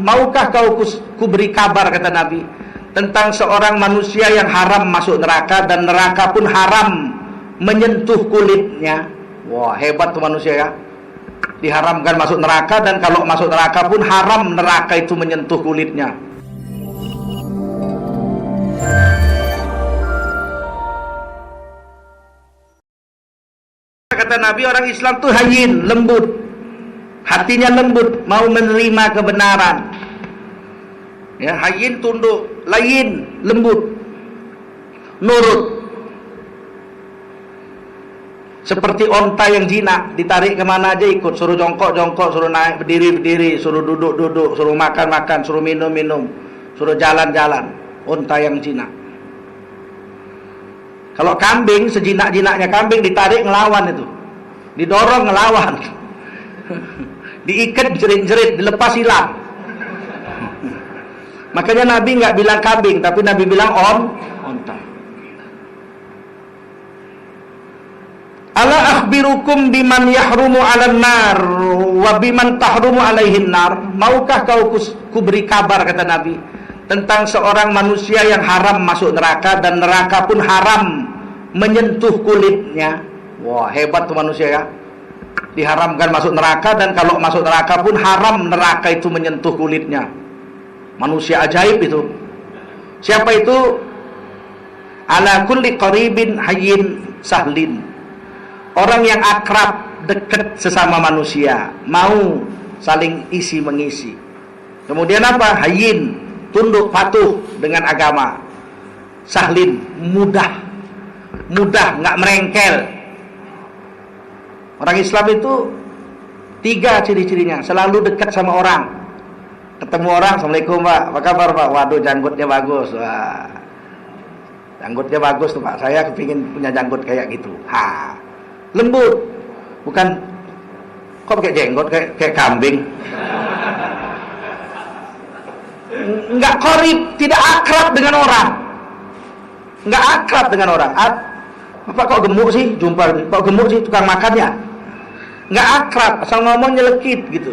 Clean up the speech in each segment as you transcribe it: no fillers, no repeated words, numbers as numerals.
maukah kau kuberi kabar, kata Nabi, tentang seorang manusia yang haram masuk neraka dan neraka pun haram menyentuh kulitnya. Wah, hebat tuh manusia ya. Diharamkan masuk neraka, dan kalau masuk neraka pun haram neraka itu menyentuh kulitnya. Kata Nabi, orang Islam tuh hayyin, lembut. Hatinya lembut, mau menerima kebenaran. Ya, hayyin tunduk, layin lembut, nurut. Seperti onta yang jinak, ditarik kemana aja ikut. Suruh jongkok, suruh naik, berdiri, suruh duduk, suruh makan, suruh minum, suruh jalan. Onta yang jinak. Kalau kambing, sejinak-jinaknya kambing ditarik ngelawan itu, didorong ngelawan, diikat jerit-jerit, dilepas hilang. Makanya Nabi nggak bilang kambing, tapi Nabi bilang onta. Ala akhbirukum biman yahrumu 'alan nar wa biman tahrumu 'alaihin nar. Maukah kau kuberi kabar, kata Nabi, tentang seorang manusia yang haram masuk neraka dan neraka pun haram menyentuh kulitnya. Wah, hebat tuh manusia ya. Diharamkan masuk neraka, dan kalau masuk neraka pun haram neraka itu menyentuh kulitnya. Manusia ajaib itu. Siapa itu? Ala kulli qaribin hayyin sahlin. Orang yang akrab, dekat sesama manusia, mau saling isi mengisi. Kemudian apa? Hayyin, tunduk patuh dengan agama. Sahlin, mudah, nggak merengkel. Orang Islam itu 3 ciri-cirinya: selalu dekat sama orang. Ketemu orang, assalamualaikum Pak, apa kabar Pak? Waduh, janggutnya bagus. Wah, janggutnya bagus tuh Pak, saya kepingin punya janggut kayak gitu. Lembut, bukan kok pakai jenggot kayak kambing. Enggak korib, tidak akrab dengan orang. Enggak akrab dengan orang. Bapak kok gemuk sih? Jumpa, kok gemuk sih, tukang makannya? Enggak akrab, asal ngomong nyelekit gitu.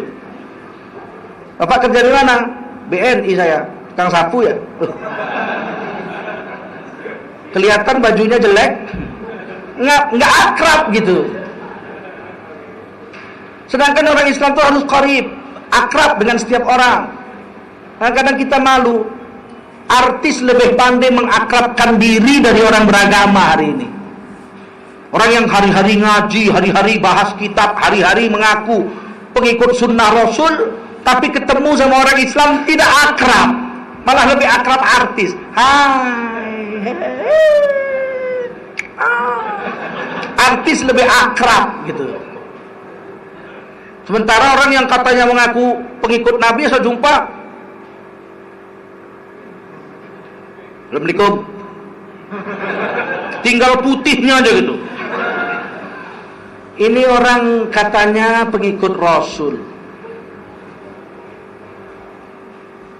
Bapak kerja di mana? BNI saya, tukang sapu ya. Kelihatan bajunya jelek, nggak akrab gitu. Sedangkan orang Islam itu harus qarib, akrab dengan setiap orang. Kadang-kadang kita malu. Artis lebih pandai mengakrabkan diri dari orang beragama hari ini. Orang yang hari-hari ngaji, hari-hari bahas kitab, hari-hari mengaku pengikut sunnah Rasul, tapi ketemu sama orang Islam tidak akrab, malah lebih akrab artis. Artis lebih akrab gitu. Sementara orang yang katanya mengaku pengikut Nabi, saya jumpa, Assalamualaikum, tinggal putihnya aja gitu. Ini orang katanya pengikut Rasul,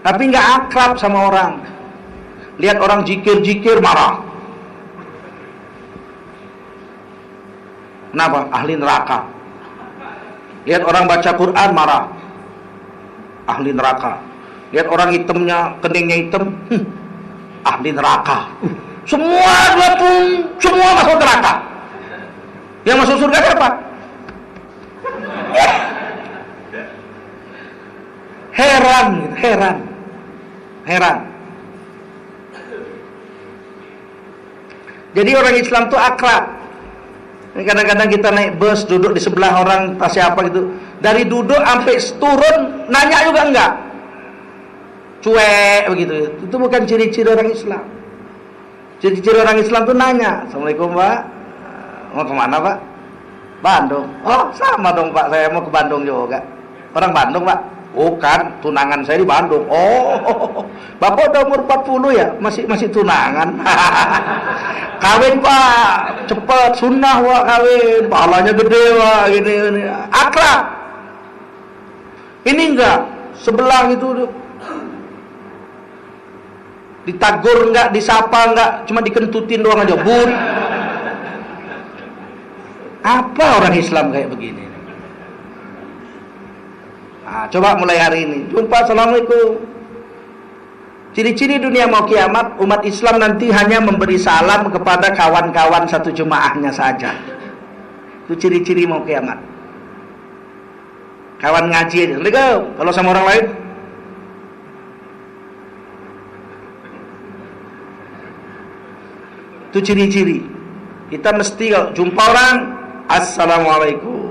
tapi nggak akrab sama orang. Lihat orang jikir marah. Kenapa? Ahli neraka. Lihat orang baca Quran marah. Ahli neraka. Lihat orang hitamnya, keningnya hitam, ahli neraka. Semua masuk neraka. Yang masuk surga siapa? Heran. Jadi orang Islam tuh akrab. Kadang-kadang kita naik bus, duduk di sebelah orang entah siapa gitu, dari duduk sampai turun nanya juga enggak, cuek begitu. Itu bukan ciri-ciri orang Islam. Ciri-ciri orang Islam tuh nanya, Assalamualaikum Pak, mau kemana Pak? Bandung. Oh sama dong Pak, saya mau ke Bandung juga. Orang Bandung Pak? Bukan, tunangan saya di Bandung. Oh, Bapak udah umur 40 ya? Masih tunangan. Kawin Pak, cepet, sunnah Pak kawin, pahalanya gede Pak, gini. Akrab. Ini enggak, sebelah itu ditagur enggak, disapa enggak, cuma dikentutin doang aja, Bun. Apa orang Islam kayak begini? Coba mulai hari ini. Jumpa, assalamualaikum. Ciri-ciri dunia mau kiamat, umat Islam nanti hanya memberi salam kepada kawan-kawan satu jemaahnya saja. Itu ciri-ciri mau kiamat. Kawan ngaji aja. Assalamualaikum. Kalau sama orang lain, itu ciri-ciri. Kita mesti kalau jumpa orang, assalamualaikum.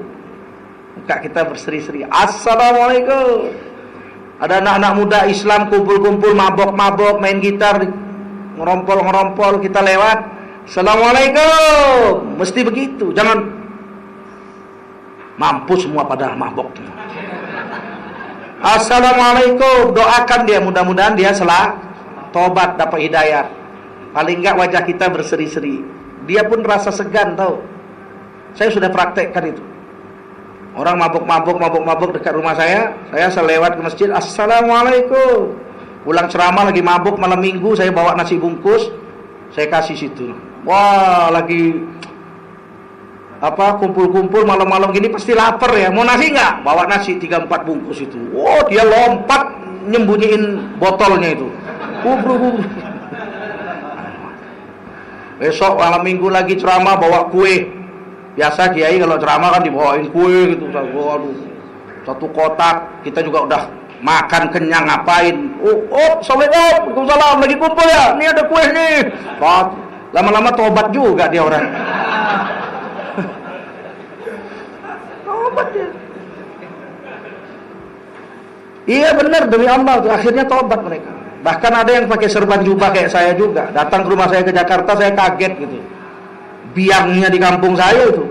Muka kita berseri-seri, assalamualaikum. Ada anak-anak muda Islam kumpul-kumpul, mabok-mabok, main gitar, ngerompol-ngerompol, kita lewat, assalamualaikum. Mesti begitu. Jangan mampus semua pada mabok. Assalamualaikum. Doakan dia, mudah-mudahan dia tobat, dapat hidayah. Paling enggak wajah kita berseri-seri. Dia pun rasa segan, tahu. Saya sudah praktekkan itu. Orang mabuk dekat rumah saya selewat ke masjid, assalamualaikum. Pulang ceramah lagi mabuk malam minggu, saya bawa nasi bungkus, saya kasih situ. Wah, lagi kumpul-kumpul malam-malam gini pasti lapar ya. Mau nasi nggak? Bawa nasi 3-4 bungkus itu. Oh, dia lompat nyembunyiin botolnya itu. Besok malam minggu lagi ceramah bawa kue. Biasa kiai kalau ceramah kan dibawain kue gitu. Waduh, satu kotak. Kita juga udah makan kenyang, ngapain? Assalamualaikum, waalaikumsalam, lagi kumpul ya? Ini ada kue nih. Lama-lama tobat juga dia orang. Tobat dia. Iya benar, demi Allah tuh, akhirnya tobat mereka. Bahkan ada yang pakai serban jubah kayak saya juga. Datang ke rumah saya ke Jakarta, saya kaget gitu. Biangnya di kampung saya itu.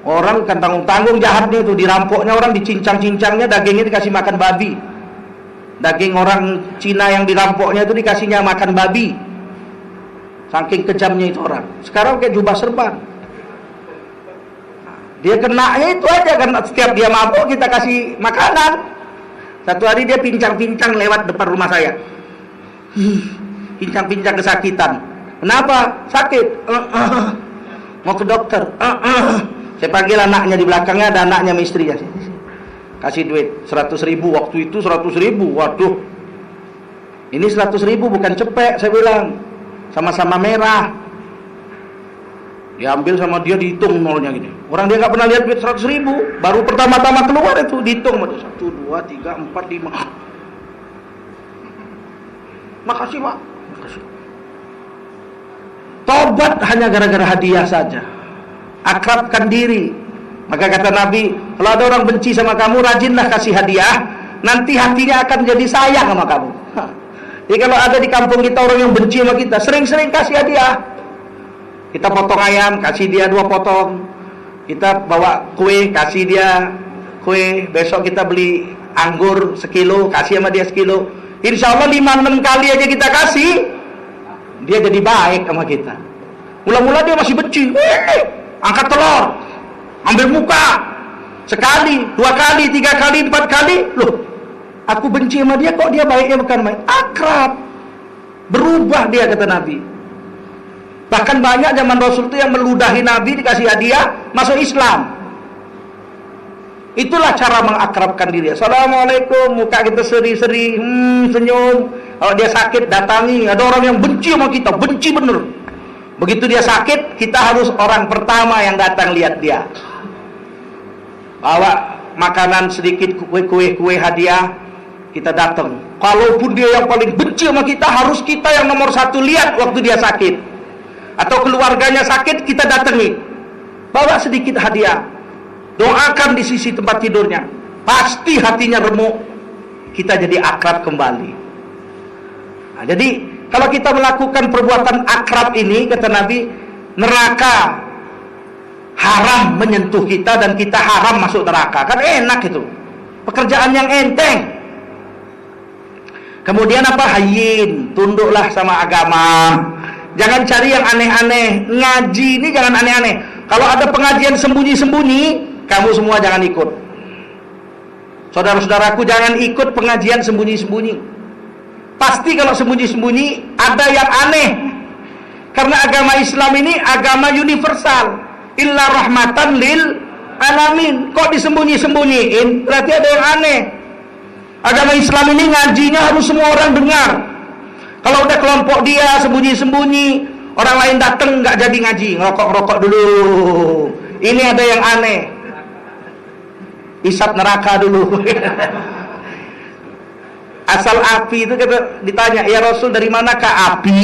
Orang kan tanggung-tanggung jahatnya itu, dirampoknya orang, dicincang-cincangnya, dagingnya dikasih makan babi. Daging orang Cina yang dirampoknya itu dikasihnya makan babi. Saking kejamnya itu orang. Sekarang kayak jubah serban. Dia kenanya itu aja kan, setiap dia mabuk kita kasih makanan. Satu hari dia pincang-pincang lewat depan rumah saya. Pincang-pincang kesakitan. Kenapa? Sakit. Mau ke dokter. Saya panggil anaknya di belakangnya, ada anaknya sama istrinya. Kasih duit 100.000, waktu itu 100.000. Waduh. Ini 100.000 bukan cepek, saya bilang. Sama-sama merah. Diambil sama dia, dihitung nolnya gini. Orang dia nggak pernah lihat duit 100.000. Baru pertama-tama keluar itu dihitung. 1, 2, 3, 4, 5. Makasih Pak. Makasih. Tobat hanya gara-gara hadiah saja. Akrabkan diri. Maka kata Nabi, kalau ada orang benci sama kamu, rajinlah kasih hadiah, nanti hatinya akan jadi sayang sama kamu. Jadi kalau ada di kampung kita orang yang benci sama kita, sering-sering kasih hadiah. Kita potong ayam, kasih dia 2 potong. Kita bawa kue, kasih dia kue. Besok kita beli anggur 1 kilo, kasih sama dia 1 kilo. Insya Allah 5-6 kali aja kita kasih, dia jadi baik sama kita. Mula-mula dia masih benci. Angkat telur, ambil muka, 1 kali, 2 kali, 3 kali, 4 kali. Loh, aku benci sama dia, kok dia baiknya bukan baik? Akrab. Berubah dia, kata Nabi. Bahkan banyak zaman Rasul itu yang meludahi Nabi, dikasih hadiah, masuk Islam. Itulah cara mengakrabkan diri. Assalamualaikum, muka kita seri-seri, senyum. Kalau dia sakit, datangi. Ada orang yang benci sama kita, benci bener. Begitu dia sakit, kita harus orang pertama yang datang lihat dia. Bawa makanan sedikit, kue-kue hadiah, kita datang. Kalaupun dia yang paling benci sama kita, harus kita yang nomor 1 lihat waktu dia sakit. Atau keluarganya sakit, kita datangi. Bawa sedikit hadiah. Doakan di sisi tempat tidurnya. Pasti hatinya remuk. Kita jadi akrab kembali. Nah, jadi kalau kita melakukan perbuatan akrab ini, kata Nabi, neraka haram menyentuh kita dan kita haram masuk neraka. Kan enak itu. Pekerjaan yang enteng. Kemudian apa? Hayyin, tunduklah sama agama. Jangan cari yang aneh-aneh. Ngaji ini jangan aneh-aneh. Kalau ada pengajian sembunyi-sembunyi, kamu semua jangan ikut. Saudara-saudaraku, jangan ikut pengajian sembunyi-sembunyi. Pasti kalau sembunyi-sembunyi ada yang aneh. Karena agama Islam ini agama universal. Illa rahmatan lil alamin. Kok disembunyi-sembunyiin? Berarti ada yang aneh. Agama Islam ini ngajinya harus semua orang dengar. Kalau udah kelompok dia sembunyi-sembunyi, orang lain datang nggak jadi ngaji, ngerokok-ngerokok dulu. Ini ada yang aneh. Isap neraka dulu. Asal api itu kata ditanya, ya Rasul, dari manakah api?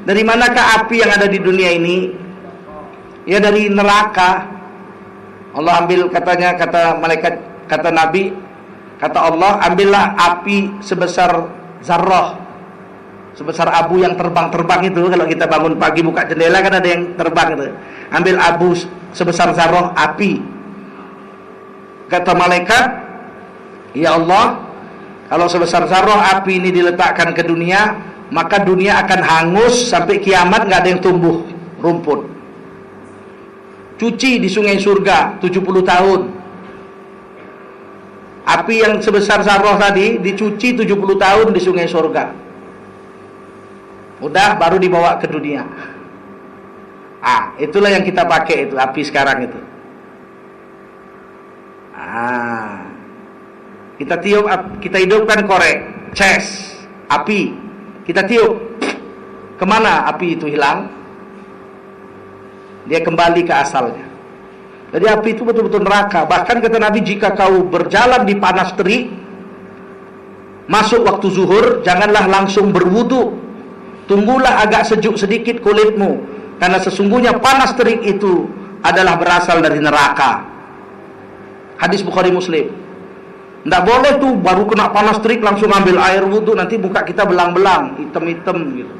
Dari manakah api yang ada di dunia ini? Ya dari neraka. Allah ambil, katanya, kata malaikat, kata Nabi, kata Allah, ambillah api sebesar zarrah, sebesar abu yang terbang-terbang itu. Kalau kita bangun pagi buka jendela kan ada yang terbang itu. Ambil abu sebesar zarrah, api. Kata malaikat, ya Allah, kalau sebesar zarrah api ini diletakkan ke dunia, maka dunia akan hangus sampai kiamat, nggak ada yang tumbuh rumput. Cuci di sungai surga 70 tahun. Api yang sebesar zarrah tadi dicuci 70 tahun di sungai surga. Udah, baru dibawa ke dunia. Itulah yang kita pakai itu, api sekarang itu. Kita tiup, kita hidupkan korek, ces, api. Kita tiup. Kemana api itu hilang? Dia kembali ke asalnya. Jadi api itu betul-betul neraka. Bahkan kata Nabi, jika kau berjalan di panas terik, masuk waktu zuhur, janganlah langsung berwudu. Tunggulah agak sejuk sedikit kulitmu, karena sesungguhnya panas terik itu adalah berasal dari neraka. Hadis Bukhari Muslim. Tidak boleh tuh baru kena panas terik langsung ambil air wudu, nanti muka kita belang-belang, hitam-hitam gitu.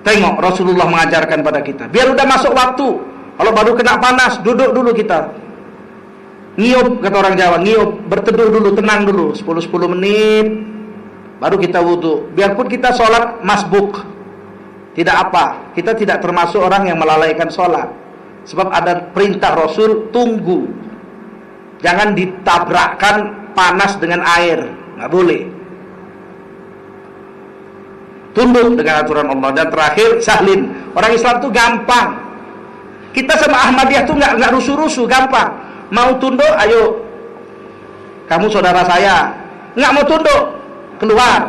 Tengok Rasulullah mengajarkan pada kita, biar udah masuk waktu. Kalau baru kena panas, duduk dulu kita. Ngiup, kata orang Jawa, ngiup, berteduh dulu, tenang dulu 10 menit, baru kita wudu. Biarpun kita sholat masbuk, tidak apa, kita tidak termasuk orang yang melalaikan sholat. Sebab ada perintah Rasul, tunggu, jangan ditabrakkan panas dengan air, nggak boleh. Tunduk dengan aturan Allah. Dan terakhir, sahlin. Orang Islam tuh gampang. Kita sama Ahmadiyah tuh nggak rusuh-rusuh, gampang. Mau tunduk, ayo, kamu saudara saya. Nggak mau tunduk, keluar.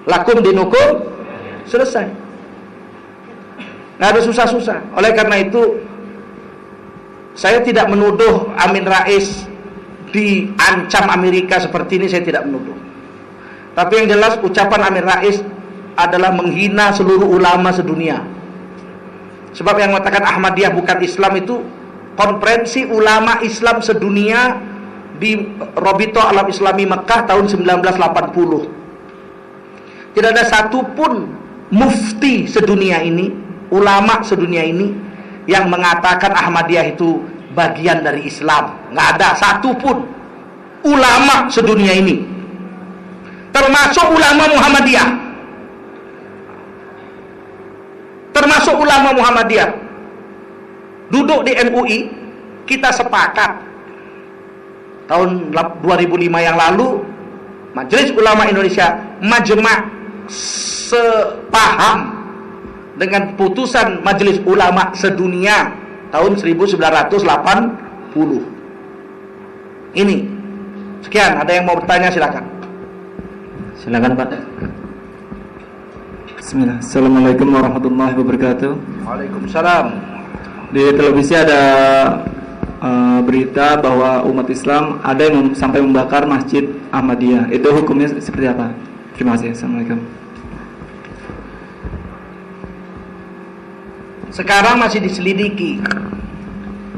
Lakum dinukum, selesai. Nggak ada susah-susah. Oleh karena itu, saya tidak menuduh Amin Rais diancam Amerika seperti ini, saya tidak menuduh. Tapi yang jelas ucapan Amin Rais adalah menghina seluruh ulama sedunia. Sebab yang mengatakan Ahmadiyah bukan Islam itu konferensi ulama Islam sedunia di Robito Alam Islami Mekah tahun 1980. Tidak ada satupun mufti sedunia ini, ulama sedunia ini yang mengatakan Ahmadiyah itu bagian dari Islam. Nggak ada satupun ulama sedunia ini, termasuk ulama Muhammadiyah. Termasuk ulama Muhammadiyah duduk di MUI, kita sepakat tahun 2005 yang lalu, Majelis Ulama Indonesia majma' sepaham dengan putusan Majelis Ulama sedunia tahun 1980. Ini sekian. Ada yang mau bertanya, silakan. Silakan Pak. Bismillah. Assalamualaikum warahmatullahi wabarakatuh. Waalaikumsalam. Di televisi ada berita bahwa umat Islam ada yang sampai membakar Masjid Ahmadiyah. Itu hukumnya seperti apa? Terima kasih. Assalamualaikum. Sekarang masih diselidiki.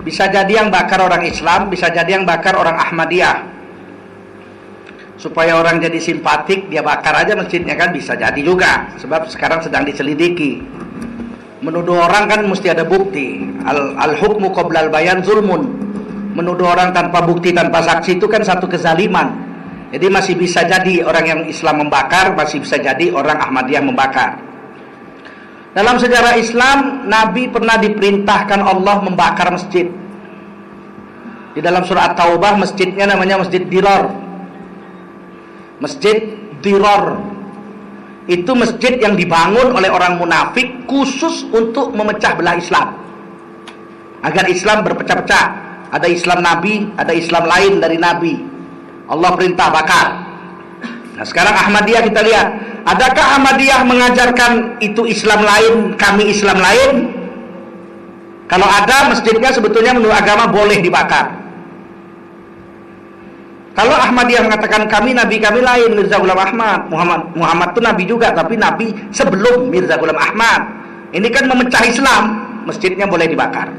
Bisa jadi yang bakar orang Islam, bisa jadi yang bakar orang Ahmadiyah. Supaya orang jadi simpatik, dia bakar aja masjidnya, kan bisa jadi juga. Sebab sekarang sedang diselidiki. Menuduh orang kan mesti ada bukti. Al-hukmu qoblal bayan zulmun. Menuduh orang tanpa bukti, tanpa saksi itu kan satu kezaliman. Jadi masih bisa jadi orang yang Islam membakar, masih bisa jadi orang Ahmadiyah membakar. Dalam sejarah Islam, Nabi pernah diperintahkan Allah membakar masjid. Di dalam surah At-Taubah, masjidnya namanya Masjid Dirar. Masjid Dirar itu masjid yang dibangun oleh orang munafik khusus untuk memecah belah Islam. agar Islam berpecah-pecah. Ada Islam Nabi, ada Islam lain dari Nabi. Allah perintah bakar. Nah sekarang Ahmadiyah kita lihat, adakah Ahmadiyah mengajarkan itu Islam lain, kami Islam lain? Kalau ada, masjidnya sebetulnya menurut agama boleh dibakar. Kalau Ahmadiyah mengatakan kami nabi kami lain, Mirza Ghulam Ahmad, Muhammad itu nabi juga, tapi nabi sebelum Mirza Ghulam Ahmad. Ini kan memecah Islam, masjidnya boleh dibakar.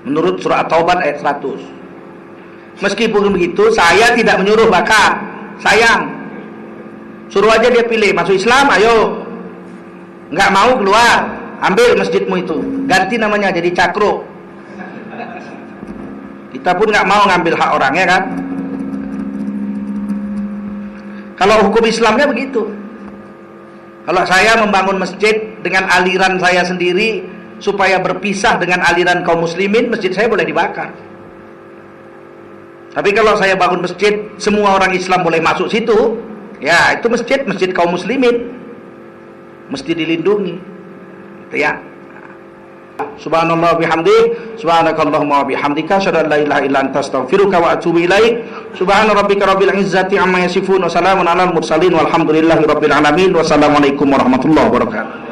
Menurut surah At-Taubah ayat 100. Meskipun begitu, saya tidak menyuruh bakar. Sayang. Suruh aja dia pilih, masuk Islam, ayo. Nggak mau keluar, ambil masjidmu itu. Ganti namanya jadi Cakro. Kita pun nggak mau ngambil hak orang, ya kan? Kalau hukum Islamnya begitu. Kalau saya membangun masjid dengan aliran saya sendiri supaya berpisah dengan aliran kaum muslimin, masjid saya boleh dibakar. Tapi kalau saya bangun masjid, semua orang Islam boleh masuk situ, ya itu masjid kaum muslimin, mesti dilindungi. Itu ya. Subhanallah bihamdih, subhanakallahumma bihamdika, asyhadu an la ilaha illa anta, astaghfiruka wa atubu ilaik. Subhana rabbika rabbil izzati amma yasifun, wa salamun alal mursalin, walhamdulillahi rabbil alamin. Wassalamualaikum warahmatullahi wabarakatuh.